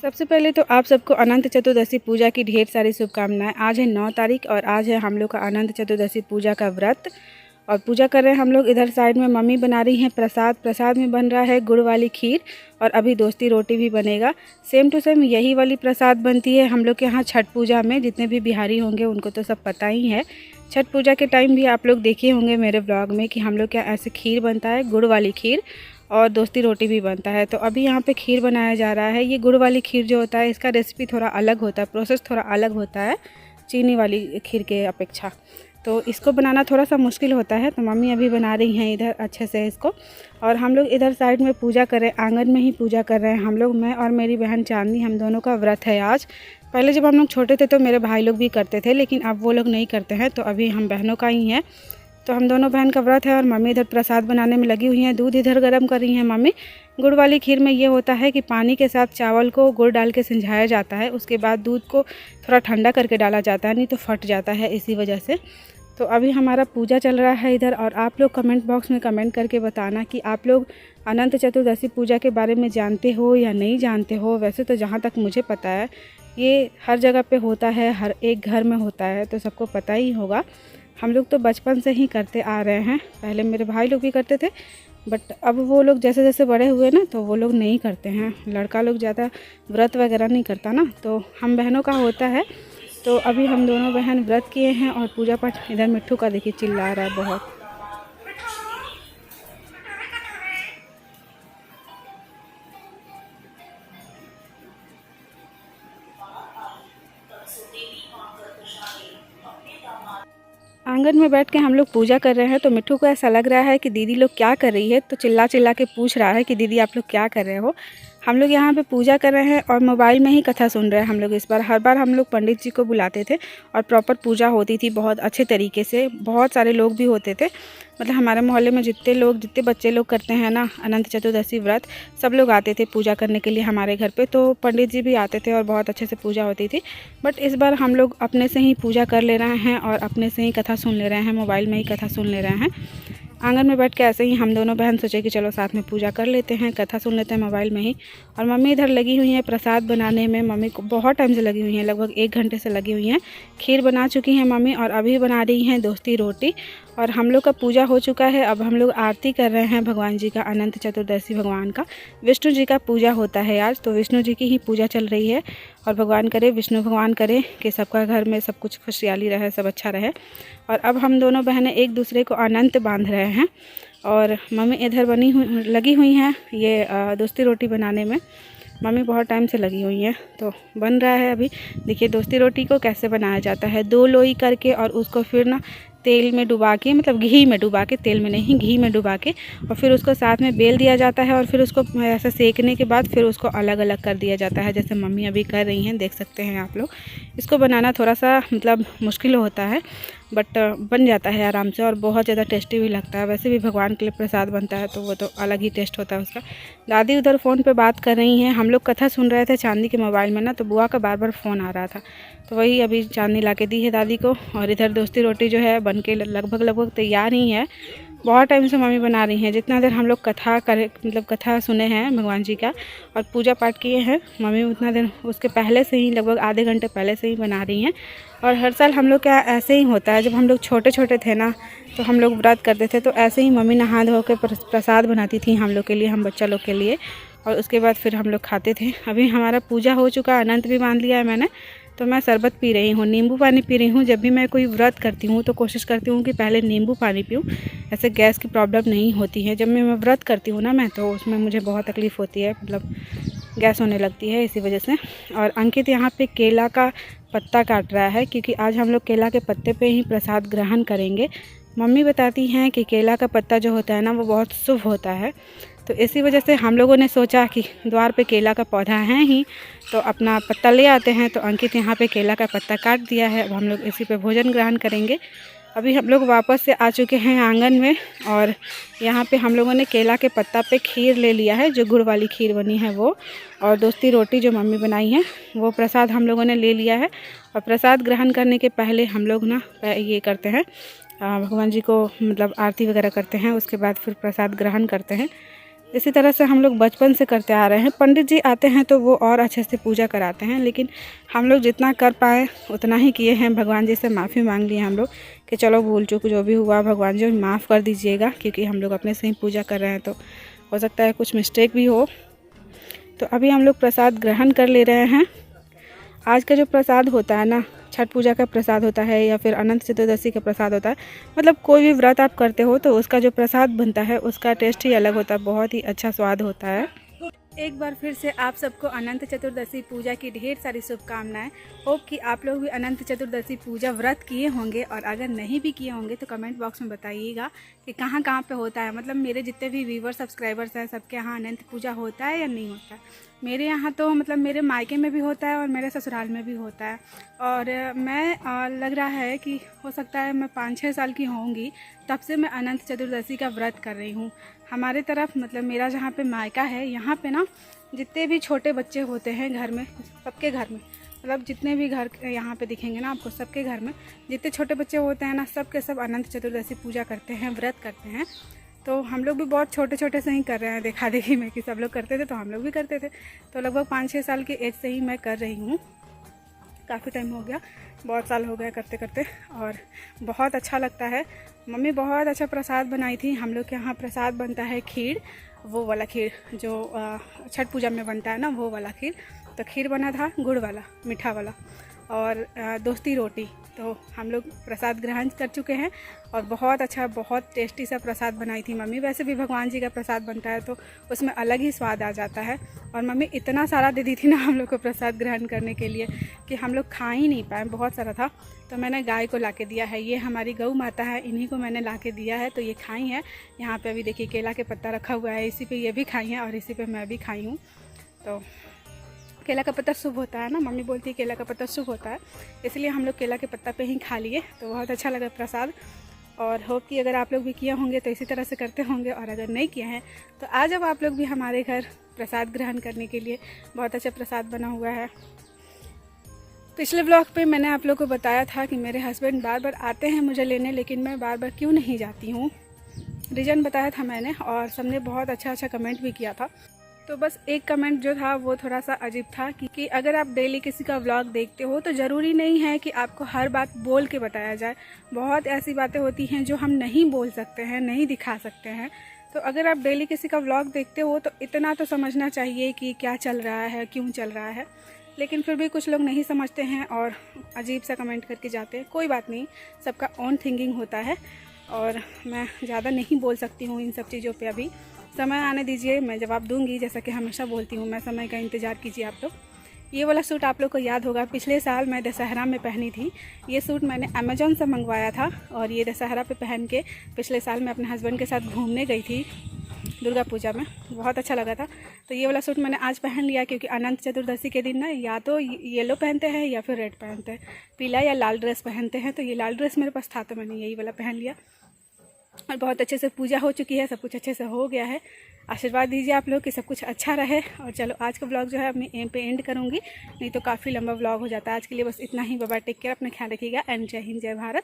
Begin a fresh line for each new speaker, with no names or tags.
सबसे पहले तो आप सबको अनंत चतुर्दशी पूजा की ढेर सारी शुभकामनाएं। आज है 9 तारीख और आज है हम लोग का अनंत चतुर्दशी पूजा का व्रत और पूजा कर रहे हैं हम लोग। इधर साइड में मम्मी बना रही हैं प्रसाद में बन रहा है गुड़ वाली खीर और अभी दोस्ती रोटी भी बनेगा। सेम टू सेम यही वाली प्रसाद बनती है हम लोग के यहाँ छठ पूजा में। जितने भी बिहारी होंगे उनको तो सब पता ही है। छठ पूजा के टाइम भी आप लोग देखे होंगे मेरे ब्लॉग में कि हम लोग क्या ऐसे खीर बनता है, गुड़ वाली खीर, और दोस्ती रोटी भी बनता है। तो अभी यहाँ पे खीर बनाया जा रहा है। ये गुड़ वाली खीर जो होता है इसका रेसिपी थोड़ा अलग होता है, प्रोसेस थोड़ा अलग होता है चीनी वाली खीर के अपेक्षा। तो इसको बनाना थोड़ा सा मुश्किल होता है। तो मम्मी अभी बना रही हैं इधर अच्छे से इसको, और हम लोग इधर साइड में पूजा कर रहे हैं, आंगन में ही पूजा कर रहे हैं हम लोग। मैं और मेरी बहन चांदनी, हम दोनों का व्रत है आज। पहले जब हम लोग छोटे थे तो मेरे भाई लोग भी करते थे, लेकिन अब वो लोग नहीं करते हैं। तो अभी हम बहनों का ही है। तो हम दोनों बहन का व्रत है और मम्मी इधर प्रसाद बनाने में लगी हुई हैं। दूध इधर गर्म कर रही हैं मम्मी। गुड़ वाली खीर में ये होता है कि पानी के साथ चावल को गुड़ डाल के सिंझाया जाता है, उसके बाद दूध को थोड़ा ठंडा करके डाला जाता है, नहीं तो फट जाता है इसी वजह से। तो अभी हमारा पूजा चल रहा है इधर। और आप लोग कमेंट बॉक्स में कमेंट करके बताना कि आप लोग अनंत चतुर्दशी पूजा के बारे में जानते हो या नहीं जानते हो। वैसे तो जहाँ तक मुझे पता है ये हर जगह पे होता है, हर एक घर में होता है, तो सबको पता ही होगा। हम लोग तो बचपन से ही करते आ रहे हैं। पहले मेरे भाई लोग भी करते थे, बट अब वो लोग जैसे जैसे बड़े हुए ना तो वो लोग नहीं करते हैं। लड़का लोग ज़्यादा व्रत वगैरह नहीं करता ना, तो हम बहनों का होता है। तो अभी हम दोनों बहन व्रत किए हैं और पूजा पाठ। इधर मिट्ठू का देखिए चिल्ला रहा है बहुत। आंगन में बैठ के हम लोग पूजा कर रहे हैं। तो मिट्ठू को ऐसा लग रहा है कि दीदी लोग क्या कर रही है, तो चिल्ला चिल्ला के पूछ रहा है कि दीदी आप लोग क्या कर रहे हो। हम लोग यहाँ पे पूजा कर रहे हैं और मोबाइल में ही कथा सुन रहे हैं हम लोग इस बार। हर बार हम लोग पंडित जी को बुलाते थे और प्रॉपर पूजा होती थी बहुत अच्छे तरीके से। बहुत सारे लोग भी होते थे, मतलब हमारे मोहल्ले में जितने बच्चे लोग करते हैं ना अनंत चतुर्दशी व्रत, सब लोग आते थे पूजा करने के लिए हमारे घर पे। तो पंडित जी भी आते थे और बहुत अच्छे से पूजा होती थी। बट इस बार हम लोग अपने से ही पूजा कर ले रहे हैं और अपने से ही कथा सुन ले रहे हैं, मोबाइल में ही कथा सुन ले रहे हैं। आंगन में बैठ के ऐसे ही हम दोनों बहन सोचे कि चलो साथ में पूजा कर लेते हैं, कथा सुन लेते हैं मोबाइल में ही। और मम्मी इधर लगी हुई हैं प्रसाद बनाने में। मम्मी को बहुत टाइम से लगी हुई हैं, लगभग 1 घंटे से लगी हुई हैं। खीर बना चुकी हैं मम्मी और अभी बना रही हैं दोस्ती रोटी। और हम लोग का पूजा हो चुका है। अब हम लोग आरती कर रहे हैं भगवान जी का, अनंत चतुर्दशी भगवान का। विष्णु जी का पूजा होता है आज, तो विष्णु जी की ही पूजा चल रही है। और भगवान करे, विष्णु भगवान करे कि सबका घर में सब कुछ खुशहाली रहे, सब अच्छा रहे। और अब हम दोनों बहनें एक दूसरे को अनंत बांध रहे हैं। और मम्मी इधर लगी हुई हैं ये दोस्ती रोटी बनाने में। मम्मी बहुत टाइम से लगी हुई हैं। तो बन रहा है अभी। देखिए दोस्ती रोटी को कैसे बनाया जाता है, 2 लोई करके और उसको फिर ना तेल में डुबा के, मतलब घी में डुबा के, तेल में नहीं घी में डुबा के, और फिर उसको साथ में बेल दिया जाता है। और फिर उसको ऐसा सेकने के बाद फिर उसको अलग अलग कर दिया जाता है, जैसे मम्मी अभी कर रही हैं, देख सकते हैं आप लोग। इसको बनाना थोड़ा सा मतलब मुश्किल होता है, बट बन जाता है आराम से और बहुत ज़्यादा टेस्टी भी लगता है। वैसे भी भगवान के लिए प्रसाद बनता है तो वो तो अलग ही टेस्ट होता है उसका। दादी उधर फ़ोन पे बात कर रही हैं। हम लोग कथा सुन रहे थे चांदनी के मोबाइल में ना, तो बुआ का बार बार फ़ोन आ रहा था, तो वही अभी चांदनी ला के दी है दादी को। और इधर दोस्ती रोटी जो है बन के लगभग तैयार ही है। बहुत टाइम से मम्मी बना रही हैं। जितना देर हम लोग कथा करे, मतलब कथा सुने हैं भगवान जी का और पूजा पाठ किए हैं, मम्मी उतना देर उसके पहले से ही, लगभग आधे घंटे पहले से ही बना रही हैं। और हर साल हम लोग का ऐसे ही होता है। जब हम लोग छोटे छोटे थे ना तो हम लोग व्रत करते थे, तो ऐसे ही मम्मी नहा धो के प्रसाद बनाती थी हम लोग के लिए, हम बच्चा लोग के लिए, और उसके बाद फिर हम लोग खाते थे। अभी हमारा पूजा हो चुका, अनंत भी बांध लिया है मैंने। तो मैं शरबत पी रही हूँ, नींबू पानी पी रही हूँ। जब भी मैं कोई व्रत करती हूँ तो कोशिश करती हूँ कि पहले नींबू पानी पीऊँ, ऐसे गैस की प्रॉब्लम नहीं होती है। जब मैं व्रत करती हूँ ना मैं, तो उसमें मुझे बहुत तकलीफ़ होती है, मतलब गैस होने लगती है इसी वजह से। और अंकित यहाँ पे केला का पत्ता काट रहा है, क्योंकि आज हम लोग केला के पत्ते पे ही प्रसाद ग्रहण करेंगे। मम्मी बताती हैं कि केला का पत्ता जो होता है ना वो बहुत शुभ होता है। तो इसी वजह से हम लोगों ने सोचा कि द्वार पे केला का पौधा है ही, तो अपना पत्ता ले आते हैं। तो अंकित यहाँ पे केला का पत्ता काट दिया है। अब हम लोग इसी पे भोजन ग्रहण करेंगे। अभी हम लोग वापस से आ चुके हैं आंगन में, और यहाँ पे हम लोगों ने केला के पत्ता पे खीर ले लिया है, जो गुड़ वाली खीर बनी है वो, और दोस्ती रोटी जो मम्मी बनाई है वो प्रसाद हम लोगों ने ले लिया है। और प्रसाद ग्रहण करने के पहले हम लोग ना ये करते हैं, भगवान जी को मतलब आरती वगैरह करते हैं, उसके बाद फिर प्रसाद ग्रहण करते हैं। इसी तरह से हम लोग बचपन से करते आ रहे हैं। पंडित जी आते हैं तो वो और अच्छे से पूजा कराते हैं, लेकिन हम लोग जितना कर पाए उतना ही किए हैं। भगवान जी से माफ़ी मांग ली हम लोग कि चलो भूल चूक जो भी हुआ भगवान जी माफ़ कर दीजिएगा, क्योंकि हम लोग अपने से ही पूजा कर रहे हैं तो हो सकता है कुछ मिस्टेक भी हो। तो अभी हम लोग प्रसाद ग्रहण कर ले रहे हैं। आज का जो प्रसाद होता है ना, छठ पूजा का प्रसाद होता है या फिर अनंत चतुर्दशी का प्रसाद होता है, मतलब कोई भी व्रत आप करते हो तो उसका जो प्रसाद बनता है उसका टेस्ट ही अलग होता है, बहुत ही अच्छा स्वाद होता है। एक बार फिर से आप सबको अनंत चतुर्दशी पूजा की ढेर सारी शुभकामनाएं। होप कि आप लोग भी अनंत चतुर्दशी पूजा व्रत किए होंगे, और अगर नहीं भी किए होंगे तो कमेंट बॉक्स में बताइएगा कि कहाँ कहाँ पे होता है। मतलब मेरे जितने भी व्यूवर सब्सक्राइबर्स हैं सबके यहाँ अनंत पूजा होता है या नहीं होता है। मेरे यहाँ तो मतलब मेरे मायके में भी होता है और मेरे ससुराल में भी होता है। और मैं लग रहा है कि हो सकता है मैं 5-6 साल की होंगी तब से मैं अनंत चतुर्दशी का व्रत कर रही हूँ। हमारे तरफ मतलब मेरा जहाँ पे मायका है यहाँ पे ना जितने भी छोटे बच्चे होते हैं घर में, सबके घर में, मतलब जितने भी घर यहाँ पे दिखेंगे ना आपको, सबके घर में जितने छोटे बच्चे होते हैं ना सब के सब अनंत चतुर्दशी पूजा करते हैं, व्रत करते हैं। तो हम लोग भी बहुत छोटे छोटे से ही कर रहे हैं, देखा देखी में कि सब लोग करते थे तो हम लोग भी करते थे। तो लगभग 5-6 साल की एज से ही मैं कर रही हूँ। काफ़ी टाइम हो गया, बहुत साल हो गए करते करते, और बहुत अच्छा लगता है। मम्मी बहुत अच्छा प्रसाद बनाई थी। हम लोग के यहाँ प्रसाद बनता है खीर, वो वाला खीर जो छठ पूजा में बनता है ना, वो वाला खीर। तो खीर बना था गुड़ वाला, मीठा वाला, और दोस्ती रोटी। तो हम लोग प्रसाद ग्रहण कर चुके हैं और बहुत अच्छा, बहुत टेस्टी सा प्रसाद बनाई थी मम्मी। वैसे भी भगवान जी का प्रसाद बनता है तो उसमें अलग ही स्वाद आ जाता है। और मम्मी इतना सारा दे दी थी ना हम लोग को प्रसाद ग्रहण करने के लिए कि हम लोग खा ही नहीं पाए, बहुत सारा था। तो मैंने गाय को ला के दिया है, ये हमारी गौ माता है, इन्हीं को मैंने ला के दिया है। तो ये खाई है। यहाँ पे अभी देखिए केला के पत्ता रखा हुआ है, इसी पे ये भी खाई हैं और इसी पे मैं भी खाई हूँ। तो केला का पत्ता शुभ होता है ना, मम्मी बोलती है केला का पत्ता शुभ होता है, इसलिए हम लोग केला के पत्ता पे ही खा लिए। तो बहुत अच्छा लगा प्रसाद। और होप कि अगर आप लोग भी किए होंगे तो इसी तरह से करते होंगे, और अगर नहीं किए हैं तो आ जाओ आप लोग भी हमारे घर प्रसाद ग्रहण करने के लिए। बहुत अच्छा प्रसाद बना हुआ है। पिछले व्लॉग पे मैंने आप लोग को बताया था कि मेरे हस्बैंड बार बार आते हैं मुझे लेने, लेकिन मैं बार बार क्यों नहीं जाती हूँ। रीज़न बताया था मैंने, और सबने बहुत अच्छा कमेंट भी किया था। तो बस एक कमेंट जो था वो थोड़ा सा अजीब था कि अगर आप डेली किसी का व्लॉग देखते हो तो ज़रूरी नहीं है कि आपको हर बात बोल के बताया जाए। बहुत ऐसी बातें होती हैं जो हम नहीं बोल सकते हैं, नहीं दिखा सकते हैं। तो अगर आप डेली किसी का व्लॉग देखते हो तो इतना तो समझना चाहिए कि क्या चल रहा है, क्यों चल रहा है। लेकिन फिर भी कुछ लोग नहीं समझते हैं और अजीब सा कमेंट करके जाते हैं। कोई बात नहीं, सबका ओन थिंकिंग होता है, और मैं ज़्यादा नहीं बोल सकती हूँ इन सब चीज़ों पे। अभी समय आने दीजिए, मैं जवाब दूंगी। जैसा कि हमेशा बोलती हूँ, मैं समय का इंतज़ार कीजिए आप लोग। ये वाला सूट आप लोग को याद होगा, पिछले साल मैं दशहरा में पहनी थी। ये सूट मैंने अमेज़ॉन से मंगवाया था, और ये दशहरा पे पहन के पिछले साल मैं अपने हस्बैंड के साथ घूमने गई थी दुर्गा पूजा में। बहुत अच्छा लगा था। तो ये वाला सूट मैंने आज पहन लिया, क्योंकि अनंत चतुर्दशी के दिन ना या तो येलो पहनते हैं या फिर रेड पहनते हैं, पीला या लाल ड्रेस पहनते हैं। तो ये लाल ड्रेस मेरे पास था तो मैंने यही वाला पहन लिया। और बहुत अच्छे से पूजा हो चुकी है, सब कुछ अच्छे से हो गया है। आशीर्वाद दीजिए आप लोग कि सब कुछ अच्छा रहे। और चलो आज का व्लॉग जो है अपने एम पे एंड करूँगी, नहीं तो काफ़ी लंबा व्लॉग हो जाता है। आज के लिए बस इतना ही। बाय बाय, टेक केयर, अपना ख्याल रखिएगा, एंड जय हिंद, जय भारत।